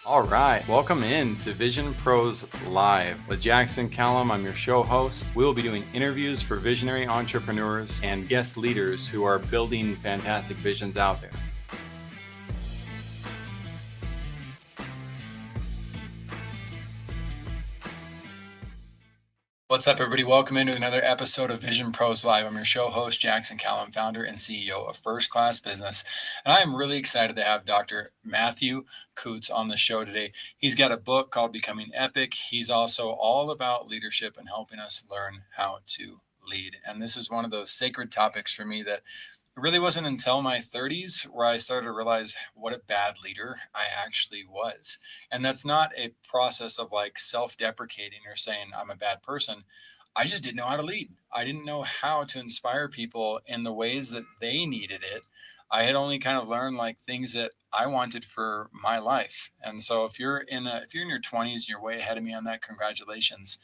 All right, welcome in to Vision Pros Live with Jackson Callum. I'm your show host. We will be doing interviews for visionary entrepreneurs and guest leaders who are building fantastic visions out there. What's up, everybody? Welcome into another episode of Vision Pros Live. I'm your show host, Jackson Callum, founder and CEO of First Class Business. And I am really excited to have Dr. Matthew Kutz on the show today. He's got a book called Becoming Epic. He's also all about leadership and helping us learn how to lead. And this is one of those sacred topics for me that it really wasn't until my 30s where I started to realize what a bad leader I actually was. And that's not a process of like self-deprecating or saying I'm a bad person. I just didn't know how to lead. I didn't know how to inspire people in the ways that they needed it. I had only kind of learned like things that I wanted for my life. And so if you're in your 20s and you're way ahead of me on that, congratulations.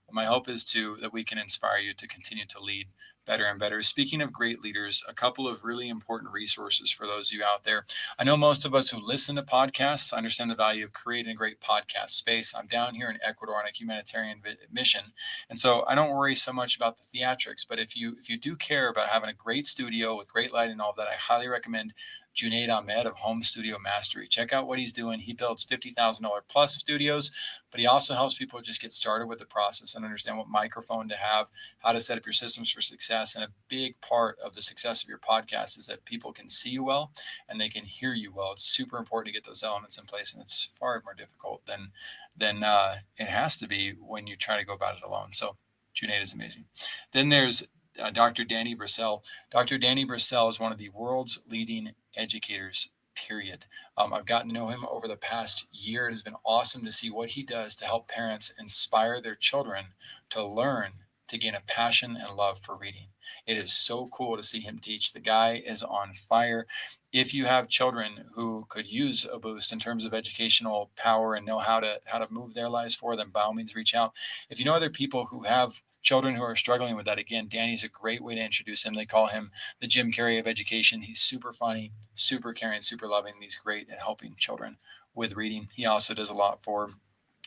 My hope is that we can inspire you to continue to lead better and better. Speaking of great leaders, a couple of really important resources for those of you out there. I know most of us who listen to podcasts understand the value of creating a great podcast space. I'm down here in Ecuador on a humanitarian mission, and so I don't worry so much about the theatrics. But if you do care about having a great studio with great lighting and all of that, I highly recommend Junaid Ahmed of Home Studio Mastery. Check out what he's doing. He builds $50,000 plus studios, but he also helps people just get started with the process and understand what microphone to have, how to set up your systems for success. And a big part of the success of your podcast is that people can see you well and they can hear you well. It's super important to get those elements in place, and it's far more difficult than it has to be when you try to go about it alone. So Junaid is amazing. Then there's Dr. Danny Brissell. Dr. Danny Brissell is one of the world's leading educators, period. I've gotten to know him over the past year. It has been awesome to see what he does to help parents inspire their children to learn, to gain a passion and love for reading. It is so cool to see him teach. The guy is on fire. If you have children who could use a boost in terms of educational power and know how to move their lives forward, then by all means reach out. If you know other people who have children who are struggling with that, again, Danny's a great way to introduce him. They call him the Jim Carrey of education. He's super funny, super caring, super loving, and he's great at helping children with reading. He also does a lot for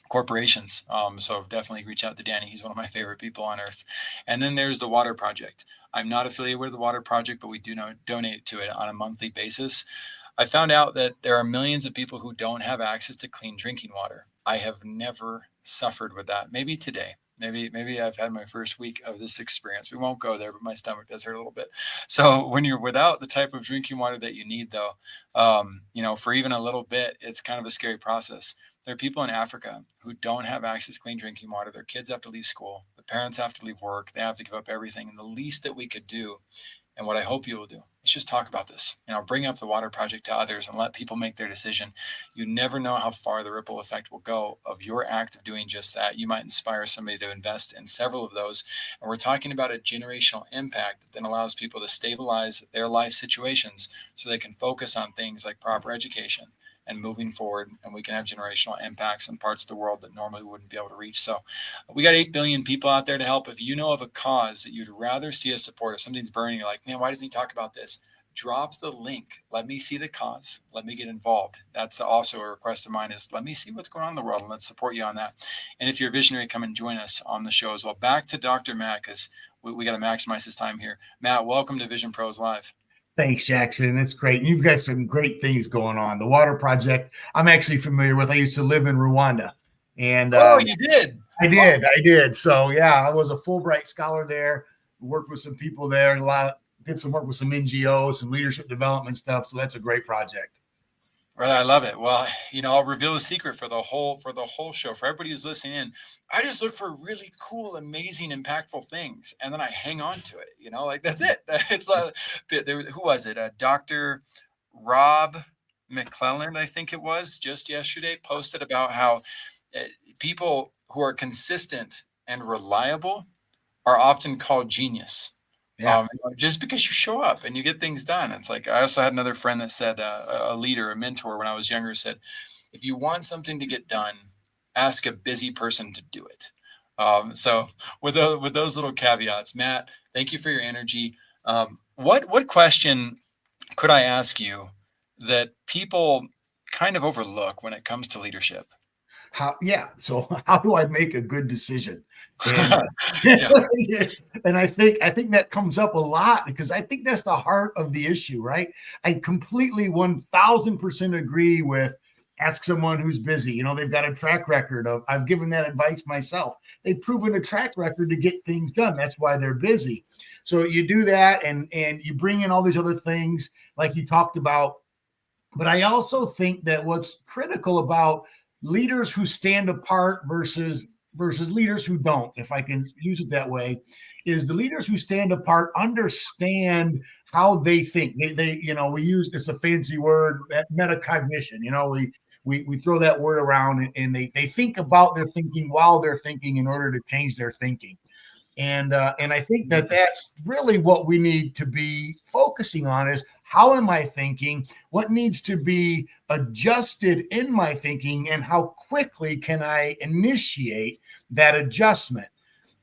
corporations. So definitely reach out to Danny. He's one of my favorite people on earth. And then there's the Water Project. I'm not affiliated with the Water Project, but we do donate to it on a monthly basis. I found out that there are millions of people who don't have access to clean drinking water. I have never suffered with that. Maybe today. Maybe I've had my first week of this experience. We won't go there, but my stomach does hurt a little bit. So when you're without the type of drinking water that you need, though, for even a little bit, it's kind of a scary process. There are people in Africa who don't have access to clean drinking water. Their kids have to leave school. The parents have to leave work. They have to give up everything. And the least that we could do, and what I hope you will do, is just talk about this. Bring up the Water Project to others and let people make their decision. You never know how far the ripple effect will go of your act of doing just that. You might inspire somebody to invest in several of those. And we're talking about a generational impact that then allows people to stabilize their life situations so they can focus on things like proper education and moving forward, and we can have generational impacts in parts of the world that normally wouldn't be able to reach. So we got 8 billion people out there to help. If you know of a cause that you'd rather see us support, if something's burning, you're like, man, why doesn't he talk about this? Drop the link. Let me see the cause. Let me get involved. That's also a request of mine, is let me see what's going on in the world and let's support you on that. And if you're a visionary, come and join us on the show as well. Back to Dr. Matt, because we got to maximize his time here. Matt, welcome to Vision Pros Live. Thanks, Jackson. That's great. You've got some great things going on. The Water Project, I'm actually familiar with. I used to live in Rwanda. And you did? I did. So, yeah, I was a Fulbright scholar there, worked with some people there, did some work with some NGOs, some leadership development stuff. So that's a great project. Right, I love it. Well, I'll reveal a secret for the whole show. For everybody who's listening in, I just look for really cool, amazing, impactful things, and then I hang on to it. Like that's it. It's who was it? Dr. Rob McClelland, I think it was, just yesterday, posted about how people who are consistent and reliable are often called genius. Yeah. Just because you show up and you get things done. It's like, I also had another friend that said, a leader, a mentor when I was younger, said, if you want something to get done, ask a busy person to do it. So with those little caveats, Matt, thank you for your energy. What question could I ask you that people kind of overlook when it comes to leadership? So how do I make a good decision? And Yeah. and I think that comes up a lot because I think that's the heart of the issue, right? I completely 1000% agree with ask someone who's busy. They've got a track record of I've given that advice myself. They've proven a track record to get things done. That's why they're busy. So you do that and you bring in all these other things like you talked about. But I also think that what's critical about leaders who stand apart versus leaders who don't, if I can use it that way, is the leaders who stand apart understand how they think. We use it's a fancy word, metacognition. We throw that word around and they think about their thinking while they're thinking in order to change their thinking. And I think that that's really what we need to be focusing on is how am I thinking? What needs to be adjusted in my thinking, and how quickly can I initiate that adjustment?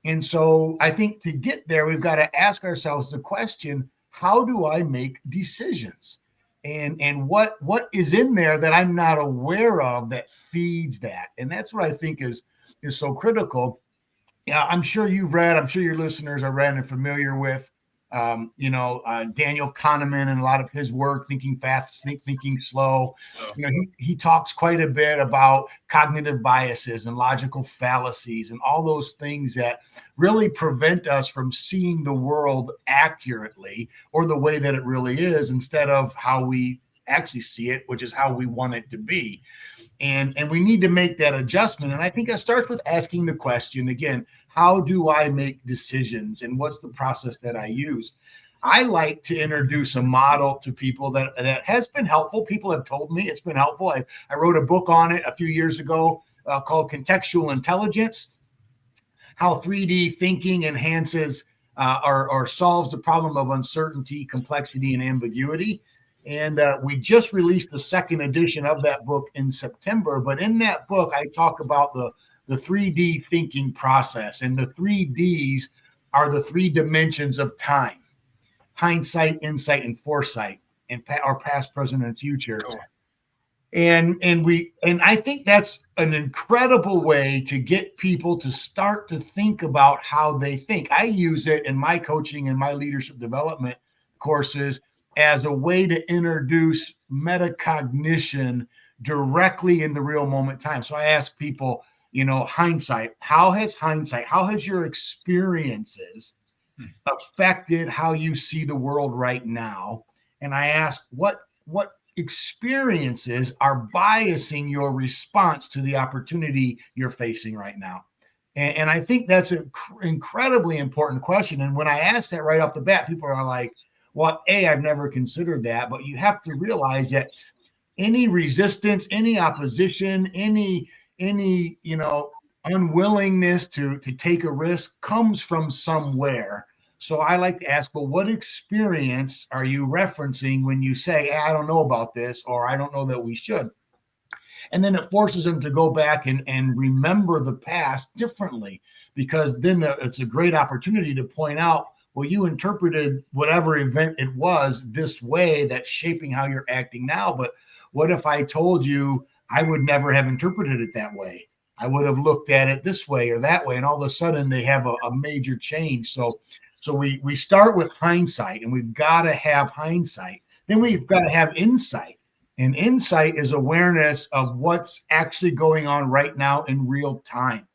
And so I think to get there, we've got to ask ourselves the question, how do I make decisions? And what is in there that I'm not aware of that feeds that? And that's what I think is so critical. Yeah, I'm sure I'm sure your listeners are read and familiar with, Daniel Kahneman and a lot of his work, Thinking Fast, Thinking Slow. So, He talks quite a bit about cognitive biases and logical fallacies and all those things that really prevent us from seeing the world accurately or the way that it really is instead of how we actually see it, which is how we want it to be. And we need to make that adjustment. And I think it starts with asking the question again, how do I make decisions and what's the process that I use? I like to introduce a model to people that has been helpful. People have told me it's been helpful. I wrote a book on it a few years ago called Contextual Intelligence, how 3D thinking enhances or solves the problem of uncertainty, complexity, and ambiguity. And we just released the second edition of that book in September. But in that book, I talk about the 3D thinking process. And the 3Ds are the three dimensions of time: hindsight, insight, and foresight, and our past, present, and future. cool. And I think that's an incredible way to get people to start to think about how they think. I use it in my coaching and my leadership development courses as a way to introduce metacognition directly in the real moment time. So I ask people, hindsight, how has your experiences affected how you see the world right now? And I ask what experiences are biasing your response to the opportunity you're facing right now? And I think that's an incredibly important question. And when I ask that right off the bat, people are like, well, I've never considered that. But you have to realize that any resistance, any opposition, any unwillingness to take a risk comes from somewhere. So I like to ask, well, what experience are you referencing when you say, I don't know about this, or I don't know that we should? And then it forces them to go back and remember the past differently, because then it's a great opportunity to point out, well, you interpreted whatever event it was this way that's shaping how you're acting now. But what if I told you I would never have interpreted it that way? I would have looked at it this way or that way. And all of a sudden they have a major change. So we start with hindsight, and we've got to have hindsight. Then we've got to have insight. And insight is awareness of what's actually going on right now in real time.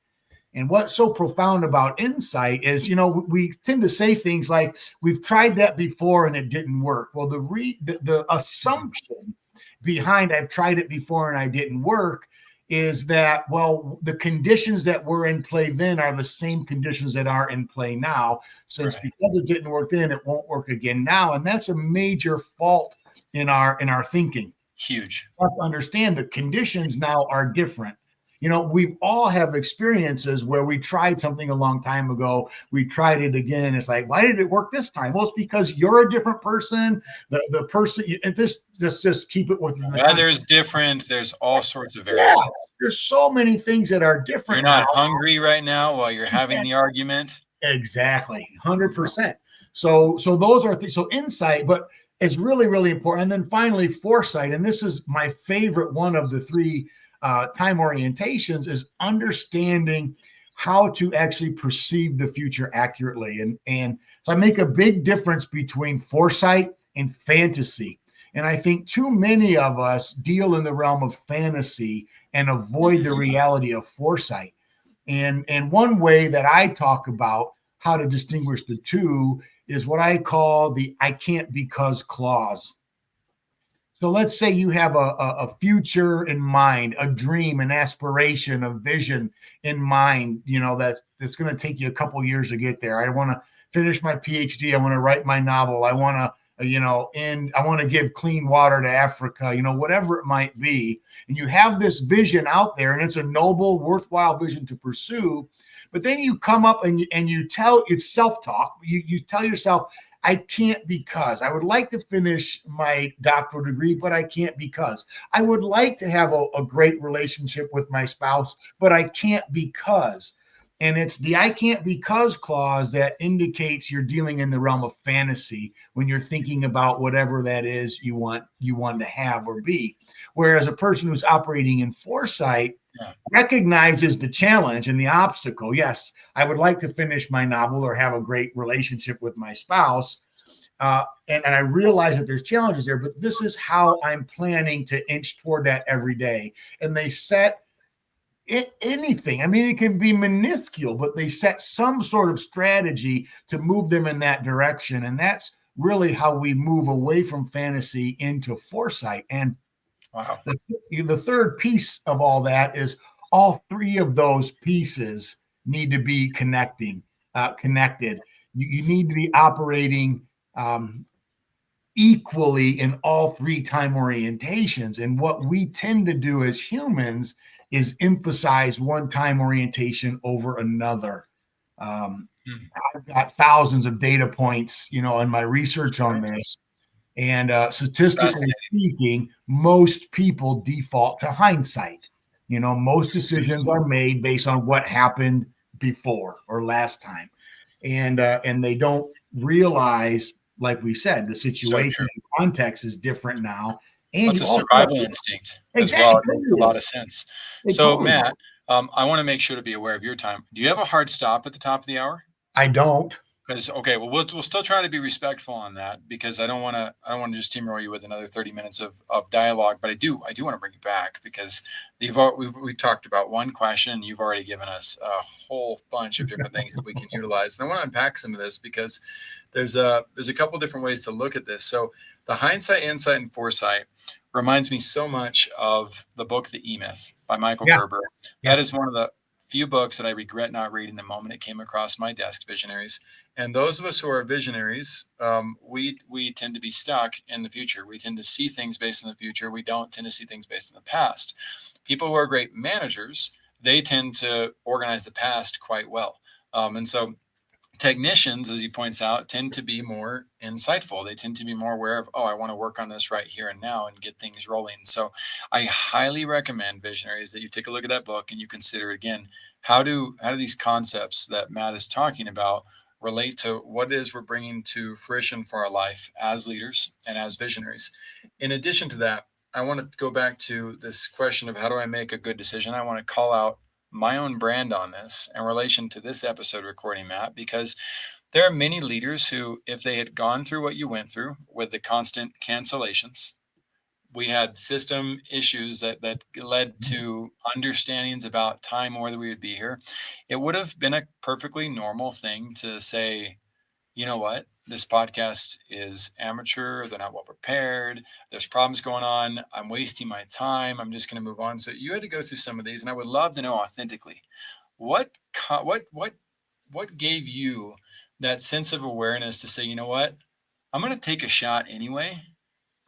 And what's so profound about insight is, we tend to say things like, we've tried that before and it didn't work. Well, the assumption behind I've tried it before and I didn't work is that, well, the conditions that were in play then are the same conditions that are in play now. So it's because it didn't work then, it won't work again now. And that's a major fault in our thinking. Huge. You have to understand the conditions now are different. We all have experiences where we tried something a long time ago. We tried it again. It's like, why did it work this time? Well, it's because you're a different person. The person, and just keep it within the weather's different. There's all sorts of variables. Yeah, there's so many things that are different. You're not hungry right now while you're having the argument. Exactly, 100%. So those are things. So insight, but is really, really important. And then finally, foresight. And this is my favorite one of the three time orientations, is understanding how to actually perceive the future accurately. And so I make a big difference between foresight and fantasy. And I think too many of us deal in the realm of fantasy and avoid the reality of foresight. And one way that I talk about how to distinguish the two is what I call the I can't because clause. So let's say you have a future in mind, a dream, an aspiration, a vision in mind, that's going to take you a couple years to get there. I want to finish my PhD. I want to write my novel. I want to, and I want to give clean water to Africa, whatever it might be. And you have this vision out there, and it's a noble, worthwhile vision to pursue. But then you come up and you tell, it's self-talk. You tell yourself, I can't because I would like to finish my doctoral degree, but I can't because I would like to have a great relationship with my spouse, but I can't because. And it's the I can't because clause that indicates you're dealing in the realm of fantasy when you're thinking about whatever that is you want to have or be. Whereas a person who's operating in foresight recognizes the challenge and the obstacle. Yes, I would like to finish my novel or have a great relationship with my spouse. And I realize that there's challenges there, but this is how I'm planning to inch toward that every day. And they set anything. I mean, it can be minuscule, but they set some sort of strategy to move them in that direction. And that's really how we move away from fantasy into foresight. And wow. The third piece of all that is all three of those pieces need to be connected. You need to be operating equally in all three time orientations. And what we tend to do as humans is emphasize one time orientation over another. I've got thousands of data points, in my research on this. And statistically speaking, most people default to hindsight. Most decisions are made based on what happened before or last time. And they don't realize, like we said, the situation and context is different now. And it's a survival instinct as well. It makes a lot of sense. So, Matt, I want to make sure to be aware of your time. Do you have a hard stop at the top of the hour? I don't. Because we'll still try to be respectful on that, because I don't want to just steamroll you with another 30 minutes of dialogue, but I do want to bring you back, because we've talked about one question. You've already given us a whole bunch of different things that we can utilize, and I want to unpack some of this, because there's a couple different ways to look at this. So the hindsight, insight, and foresight reminds me so much of the book The E-Myth by Michael Gerber. That is one of the few books that I regret not reading the moment it came across my desk, Visionaries. And those of us who are visionaries, we tend to be stuck in the future. We tend to see things based on the future. We don't tend to see things based on the past. People who are great managers, they tend to organize the past quite well. And so technicians, as he points out, tend to be more insightful. They tend to be more aware of, I want to work on this right here and now and get things rolling. So I highly recommend, Visionaries, that you take a look at that book and you consider, again, how do these concepts that Matt is talking about relate to what it is we're bringing to fruition for our life as leaders and as visionaries. In addition to that, I want to go back to this question of how do I make a good decision? I want to call out my own brand on this in relation to this episode recording, Matt, because there are many leaders who, if they had gone through what you went through with the constant cancellations, we had system issues that led to understandings about time, whether we would be here. It would have been a perfectly normal thing to say, you know what, this podcast is amateur. They're not well prepared. There's problems going on. I'm wasting my time. I'm just going to move on. So you had to go through some of these, and I would love to know authentically what gave you that sense of awareness to say, you know what, I'm going to take a shot anyway.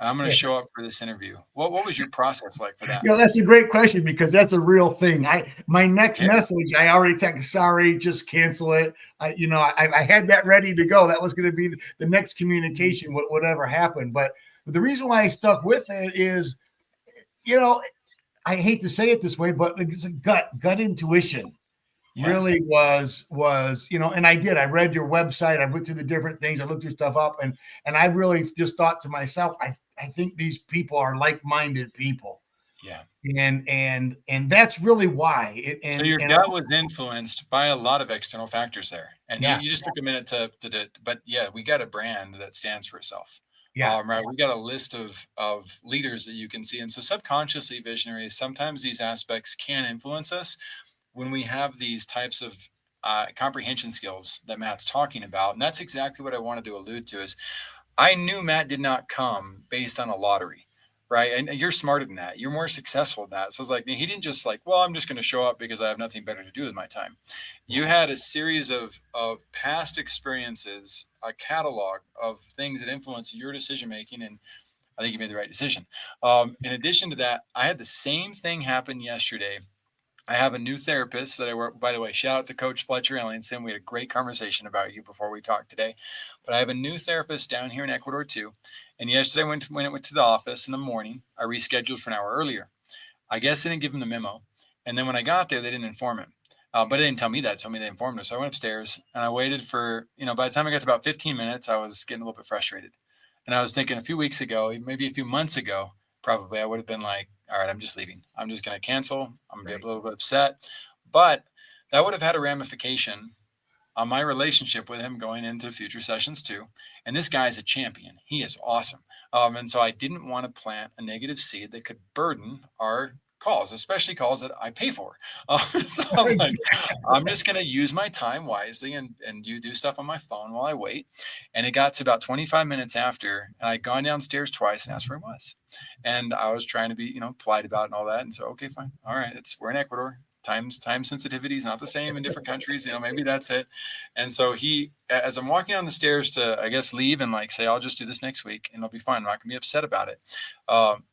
I'm going to show up for this interview. What was your process like for that? That's a great question, because that's a real thing. My next message, I already texted, sorry, just cancel it. I had that ready to go. That was going to be the next communication, whatever happened. But the reason why I stuck with it is, I hate to say it this way, but it's a gut intuition. Yeah. really was, and I read your website, I went through the different things, I looked your stuff up, and I really just thought to myself, I think these people are like-minded people. Yeah. And that's really why So your gut was influenced by a lot of external factors there, and yeah, you just took a minute but yeah, we got a brand that stands for itself. yeah, Right. We got a list of leaders that you can see, and so subconsciously, visionaries. Sometimes these aspects can influence us when we have these types of comprehension skills that Matt's talking about, and that's exactly what I wanted to allude to. Is I knew Matt did not come based on a lottery, right? And you're smarter than that. You're more successful than that. So it's like he didn't just like, well, I'm just going to show up because I have nothing better to do with my time. You had a series of past experiences, a catalog of things that influenced your decision making, and I think you made the right decision. In addition to that, I had the same thing happen yesterday. I have a new therapist that I work. By the way, shout out to Coach Fletcher Ellingson. We had a great conversation about you before we talked today. But I have a new therapist down here in Ecuador too. And yesterday, when I went to the office in the morning, I rescheduled for an hour earlier. I guess they didn't give him the memo. And then when I got there, they didn't inform him. But they didn't tell me that. They told me they informed him. So I went upstairs and I waited for, by the time I got to about 15 minutes, I was getting a little bit frustrated. And I was thinking a few weeks ago, maybe a few months ago, probably I would have been like, all right, I'm just leaving. I'm just going to cancel. I'm going to be a little bit upset. But that would have had a ramification on my relationship with him going into future sessions too. And this guy is a champion. He is awesome. And so I didn't want to plant a negative seed that could burden our calls, especially calls that I pay for. So I'm like, I'm just going to use my time wisely and you do stuff on my phone while I wait. And it got to about 25 minutes after, and I'd gone downstairs twice and asked where he was. And I was trying to be, polite about it and all that. And so, okay, fine. All right. We're in Ecuador. Time sensitivity is not the same in different countries. Maybe that's it. And so as I'm walking down the stairs to, I guess, leave and like say, I'll just do this next week and it'll be fine. I'm not gonna be upset about it.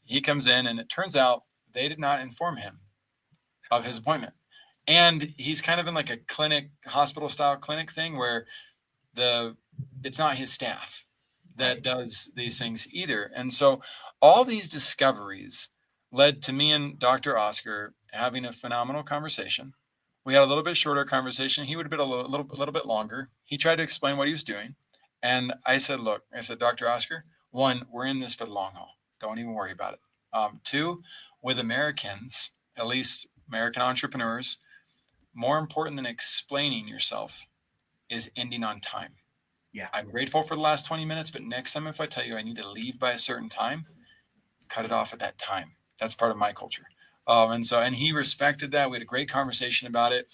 He comes in and it turns out they did not inform him of his appointment. And he's kind of in like a hospital style clinic thing where it's not his staff that does these things either. And so all these discoveries led to me and Dr. Oscar having a phenomenal conversation. We had a little bit shorter conversation. He would have been a little bit longer. He tried to explain what he was doing. And I said, look, Dr. Oscar, one, we're in this for the long haul. Don't even worry about it. Two, with Americans, at least American entrepreneurs, more important than explaining yourself is ending on time. Yeah. I'm grateful for the last 20 minutes, but next time if I tell you I need to leave by a certain time, cut it off at that time. That's part of my culture. And he respected that. We had a great conversation about it.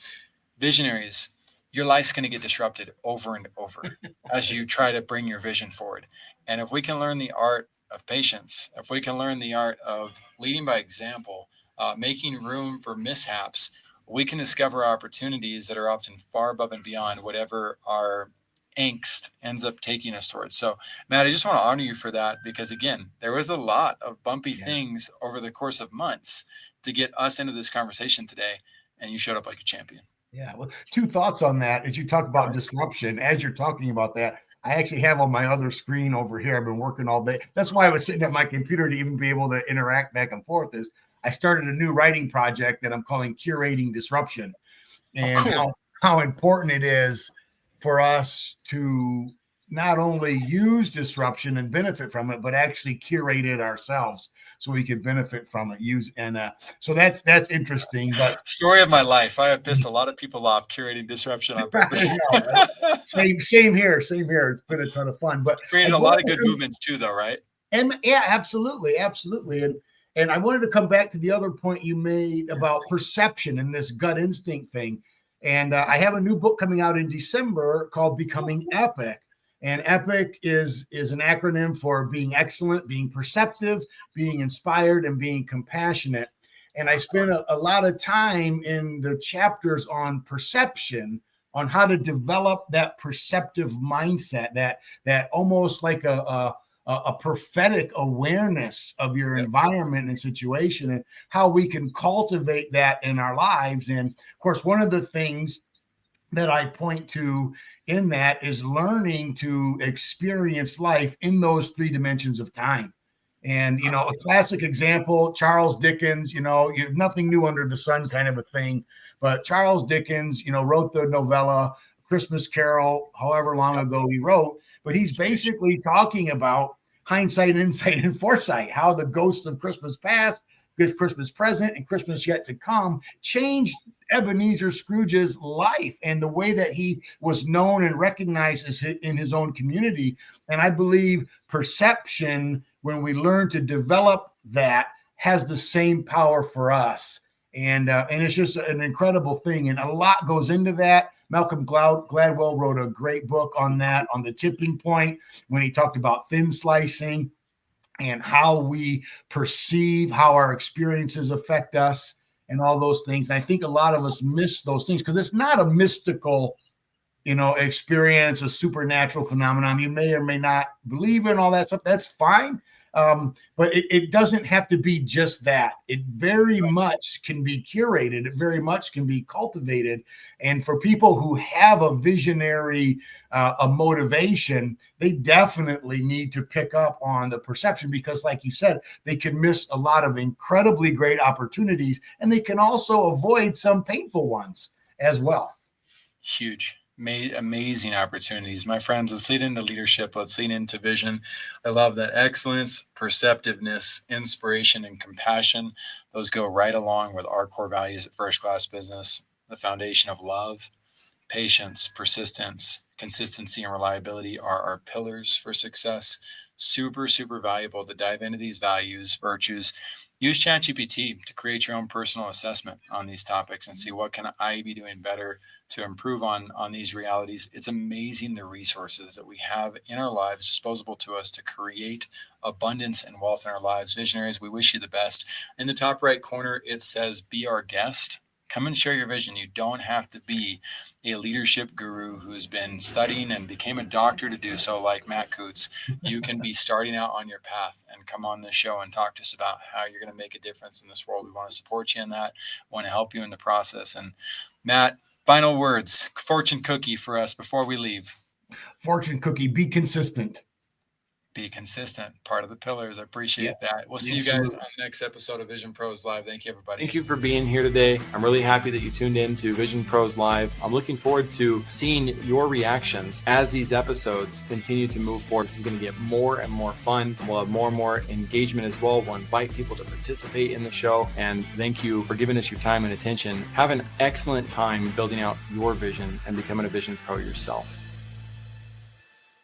Visionaries, your life's going to get disrupted over and over as you try to bring your vision forward. And if we can learn the art of patience, if we can learn the art of leading by example, making room for mishaps, we can discover opportunities that are often far above and beyond whatever our angst ends up taking us towards. So, Matt, I just want to honor you for that because, again, there was a lot of bumpy things over the course of months to get us into this conversation today, and you showed up like a champion. Yeah. Well, two thoughts on that. As you talk about disruption, as you're talking about that, I actually have on my other screen over here. I've been working all day. That's why I was sitting at my computer to even be able to interact back and forth. Is I started a new writing project that I'm calling Curating Disruption, and how important it is for us to not only use disruption and benefit from it, but actually curate it ourselves so we can benefit from it. So that's interesting. But story of my life, I have pissed a lot of people off curating disruption on purpose. Same here. It's been a ton of fun, but created a lot of good movements too, though, right? And yeah, absolutely. And I wanted to come back to the other point you made about perception and this gut instinct thing. And I have a new book coming out in December called Becoming Epic. And EPIC is an acronym for being excellent, being perceptive, being inspired, and being compassionate. And I spent a lot of time in the chapters on perception, on how to develop that perceptive mindset, that almost like a prophetic awareness of your environment and situation, and how we can cultivate that in our lives. And of course, one of the things that I point to in that is learning to experience life in those three dimensions of time. And, a classic example, Charles Dickens, nothing new under the sun kind of a thing. But Charles Dickens, wrote the novella Christmas Carol, however long ago he wrote. But he's basically talking about hindsight, insight, and foresight, how the ghosts of Christmas past, Christmas present, and Christmas yet to come changed Ebenezer Scrooge's life and the way that he was known and recognized in his own community. And I believe perception, when we learn to develop that, has the same power for us. And it's just an incredible thing. And a lot goes into that. Malcolm Gladwell wrote a great book on that, on the tipping point, when he talked about thin slicing and how we perceive, how our experiences affect us and all those things. And I think a lot of us miss those things because it's not a mystical experience, a supernatural phenomenon. You may or may not believe in all that stuff. That's fine. But it doesn't have to be just that. It very much can be curated. It very much can be cultivated. And for people who have a visionary, a motivation, they definitely need to pick up on the perception because, like you said, they can miss a lot of incredibly great opportunities, and they can also avoid some painful ones as well. Huge. Amazing opportunities. My friends, let's lean into leadership. Let's lean into vision. I love that excellence, perceptiveness, inspiration, and compassion. Those go right along with our core values at First Class Business. The foundation of love, patience, persistence, consistency, and reliability are our pillars for success. Super, super valuable to dive into these values, virtues. Use ChatGPT to create your own personal assessment on these topics and see what can I be doing better to improve on these realities. It's amazing the resources that we have in our lives disposable to us to create abundance and wealth in our lives. Visionaries, we wish you the best. In the top right corner, it says, be our guest. Come and share your vision. You don't have to be a leadership guru who's been studying and became a doctor to do so, like Matt Kutz. You can be starting out on your path and come on this show and talk to us about how you're going to make a difference in this world. We want to support you in that. We want to help you in the process. And Matt, final words, fortune cookie for us before we leave. Fortune cookie, be consistent. Be consistent, part of the pillars. I appreciate that. We'll see you guys on the next episode of Vision Pros Live. Thank you, everybody. Thank you for being here today. I'm really happy that you tuned in to Vision Pros Live. I'm looking forward to seeing your reactions as these episodes continue to move forward. This is going to get more and more fun. We'll have more and more engagement as well. We'll invite people to participate in the show. And thank you for giving us your time and attention. Have an excellent time building out your vision and becoming a Vision Pro yourself.